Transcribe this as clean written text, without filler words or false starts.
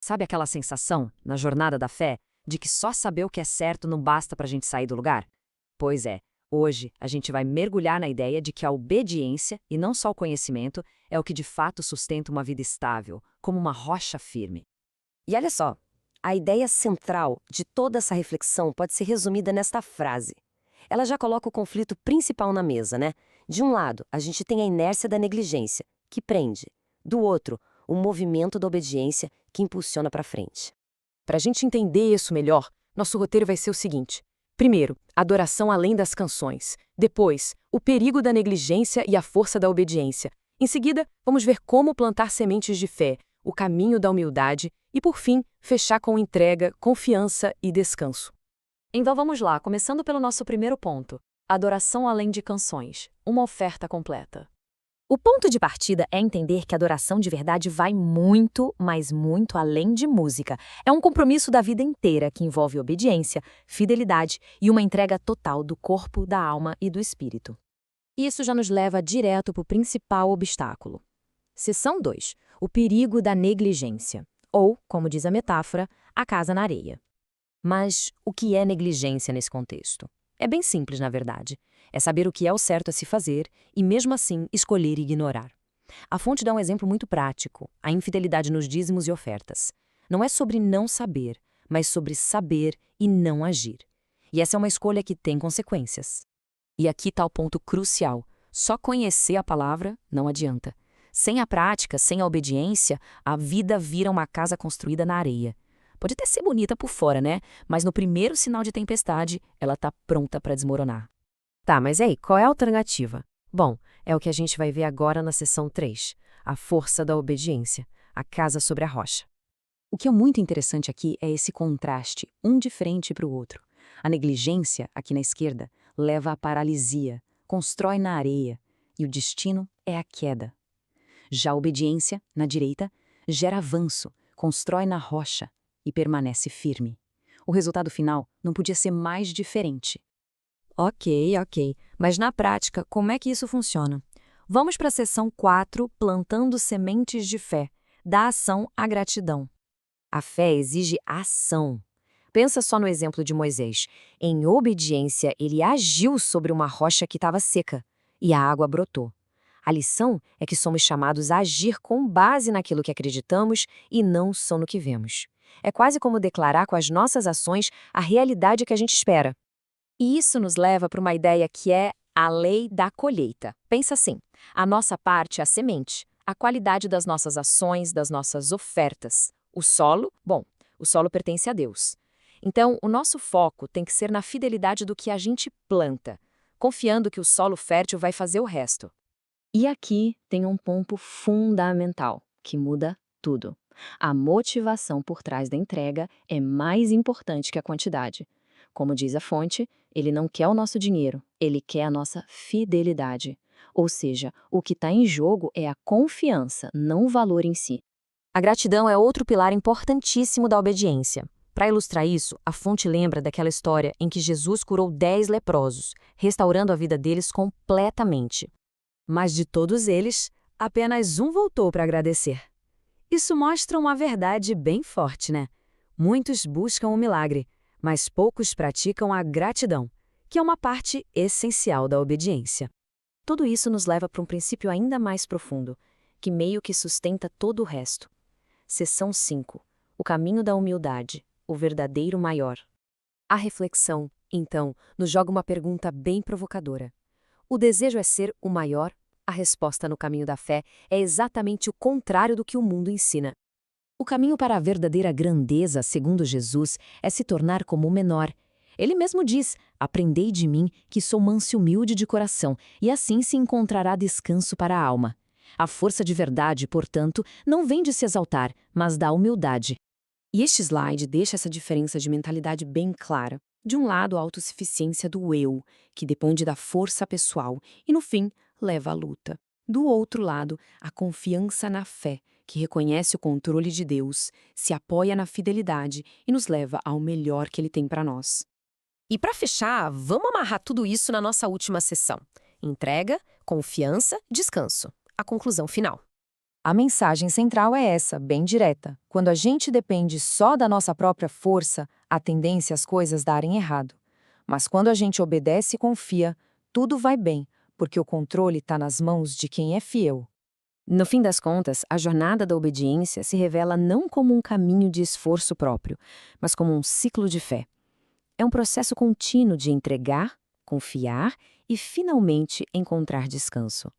Sabe aquela sensação, na jornada da fé, de que só saber o que é certo não basta para a gente sair do lugar? Pois é, hoje a gente vai mergulhar na ideia de que a obediência, e não só o conhecimento, é o que de fato sustenta uma vida estável, como uma rocha firme. E olha só, a ideia central de toda essa reflexão pode ser resumida nesta frase. Ela já coloca o conflito principal na mesa, né? De um lado, a gente tem a inércia da negligência, que prende. Do outro, o movimento da obediência, que impulsiona para frente. Para a gente entender isso melhor, nosso roteiro vai ser o seguinte. Primeiro, adoração além das canções. Depois, o perigo da negligência e a força da obediência. Em seguida, vamos ver como plantar sementes de fé, o caminho da humildade e, por fim, fechar com entrega, confiança e descanso. Então vamos lá, começando pelo nosso primeiro ponto: adoração além de canções, uma oferta completa. O ponto de partida é entender que a adoração de verdade vai muito, mas muito além de música. É um compromisso da vida inteira que envolve obediência, fidelidade e uma entrega total do corpo, da alma e do espírito. Isso já nos leva direto para o principal obstáculo. Seção 2. O perigo da negligência. Ou, como diz a metáfora, a casa na areia. Mas o que é negligência nesse contexto? É bem simples, na verdade. É saber o que é o certo a se fazer e, mesmo assim, escolher ignorar. A fonte dá um exemplo muito prático: a infidelidade nos dízimos e ofertas. Não é sobre não saber, mas sobre saber e não agir. E essa é uma escolha que tem consequências. E aqui está o ponto crucial: só conhecer a palavra não adianta. Sem a prática, sem a obediência, a vida vira uma casa construída na areia. Pode até ser bonita por fora, né? Mas no primeiro sinal de tempestade, ela está pronta para desmoronar. Tá, mas aí, qual é a alternativa? Bom, é o que a gente vai ver agora na seção 3, a força da obediência, a casa sobre a rocha. O que é muito interessante aqui é esse contraste, um de frente para o outro. A negligência, aqui na esquerda, leva à paralisia, constrói na areia, e o destino é a queda. Já a obediência, na direita, gera avanço, constrói na rocha e permanece firme. O resultado final não podia ser mais diferente. Ok. Mas na prática, como é que isso funciona? Vamos para a seção 4, plantando sementes de fé, da ação à gratidão. A fé exige ação. Pensa só no exemplo de Moisés. Em obediência, ele agiu sobre uma rocha que estava seca, e a água brotou. A lição é que somos chamados a agir com base naquilo que acreditamos e não só no que vemos. É quase como declarar com as nossas ações a realidade que a gente espera. E isso nos leva para uma ideia que é a lei da colheita. Pensa assim: a nossa parte é a semente, a qualidade das nossas ações, das nossas ofertas. O solo, bom, o solo pertence a Deus. Então, o nosso foco tem que ser na fidelidade do que a gente planta, confiando que o solo fértil vai fazer o resto. E aqui tem um ponto fundamental, que muda tudo. A motivação por trás da entrega é mais importante que a quantidade. Como diz a fonte, ele não quer o nosso dinheiro, ele quer a nossa fidelidade. Ou seja, o que está em jogo é a confiança, não o valor em si. A gratidão é outro pilar importantíssimo da obediência. Para ilustrar isso, a fonte lembra daquela história em que Jesus curou 10 leprosos, restaurando a vida deles completamente. Mas de todos eles, apenas um voltou para agradecer. Isso mostra uma verdade bem forte, né? Muitos buscam o milagre, mas poucos praticam a gratidão, que é uma parte essencial da obediência. Tudo isso nos leva para um princípio ainda mais profundo, que meio que sustenta todo o resto. Seção 5. O caminho da humildade, o verdadeiro maior. A reflexão, então, nos joga uma pergunta bem provocadora. O desejo é ser o maior? A resposta no caminho da fé é exatamente o contrário do que o mundo ensina. O caminho para a verdadeira grandeza, segundo Jesus, é se tornar como o menor. Ele mesmo diz: "Aprendei de mim, que sou manso e humilde de coração, e assim se encontrará descanso para a alma." A força de verdade, portanto, não vem de se exaltar, mas da humildade. E este slide deixa essa diferença de mentalidade bem clara. De um lado, a autossuficiência do eu, que depende da força pessoal e, no fim, leva à luta. Do outro lado, a confiança na fé, que reconhece o controle de Deus, se apoia na fidelidade e nos leva ao melhor que Ele tem para nós. E para fechar, vamos amarrar tudo isso na nossa última sessão. Entrega, confiança, descanso. A conclusão final. A mensagem central é essa, bem direta. Quando a gente depende só da nossa própria força, há tendência às coisas darem errado. Mas quando a gente obedece e confia, tudo vai bem, porque o controle está nas mãos de quem é fiel. No fim das contas, a jornada da obediência se revela não como um caminho de esforço próprio, mas como um ciclo de fé. É um processo contínuo de entregar, confiar e, finalmente, encontrar descanso.